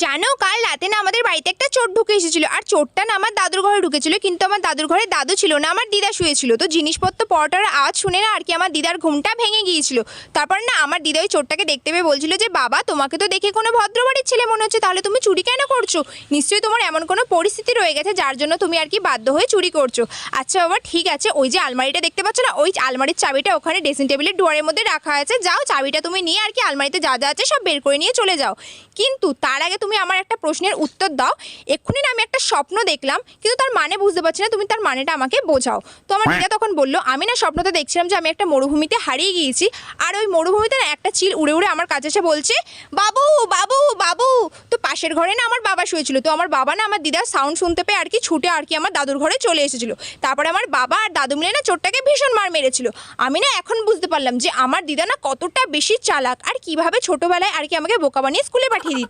জানো কাল রাতে না আমাদের বাড়িতে একটা চোর ঢুকে এসেছিল, আর চোরটা না আমার দাদুর ঘরে ঢুকেছিল, কিন্তু আমার দাদুর ঘরে দাদু ছিল না, আমার দিদা শুয়েছিল। তো জিনিসপত্র পড়াটার আওয়াজ শুনে না আর কি আমার দিদার ঘুমটা ভেঙে গিয়েছিল। তারপর না আমার দিদা ওই চোরটাকে দেখতে পেয়ে বলছিল যে বাবা, তোমাকে তো দেখে কোনো ভদ্রবাড়ির ছেলে মনে হচ্ছে, তাহলে তুমি চুরি কেন করছো? নিশ্চয়ই তোমার এমন কোনো পরিস্থিতি রয়ে গেছে যার জন্য তুমি আর কি বাধ্য হয়ে চুরি করছো। আচ্ছা বাবা ঠিক আছে, ওই যে আলমারিটা দেখতে পাচ্ছ না, ওই আলমারির চাবিটা ওখানে ড্রেসিং টেবিলের ডোয়ারের মধ্যে রাখা আছে, যাও চাবিটা তুমি নিয়ে আর কি আলমারিতে যা যা আছে সব বের করে নিয়ে চলে যাও। কিন্তু তার আগে তুমি আমার একটা প্রশ্নের উত্তর দাও। এক্ষুনি না আমি একটা স্বপ্ন দেখলাম, কিন্তু তার মানে বুঝতে পারছি না, তুমি তার মানেটা আমাকে বোঝাও। তো আমার দিদা তখন বললো, আমি না স্বপ্নতে দেখছিলাম যে আমি একটা মরুভূমিতে হারিয়ে গিয়েছি, আর ওই মরুভূমিতে না একটা চিল উড়ে উড়ে আমার কাছে এসে বলছে বাবু বাবু বাবু। তো পাশের ঘরে না আমার বাবা শুয়েছিল, তো আমার বাবা না আমার দিদার সাউন্ড শুনতে পেয়ে আর কি ছুটে আর কি আমার দাদুর ঘরে চলে এসেছিল। তারপরে আমার বাবা আর দাদু মিলে না চোরটাকে ভীষণ মার মেরেছিল। আমি না এখন বুঝতে পারলাম যে আমার দিদা না কতটা বেশি চালাক, আর কিভাবে ছোটবেলায় আর কি আমাকে বোকা বানিয়ে স্কুলে পাঠিয়ে দিত।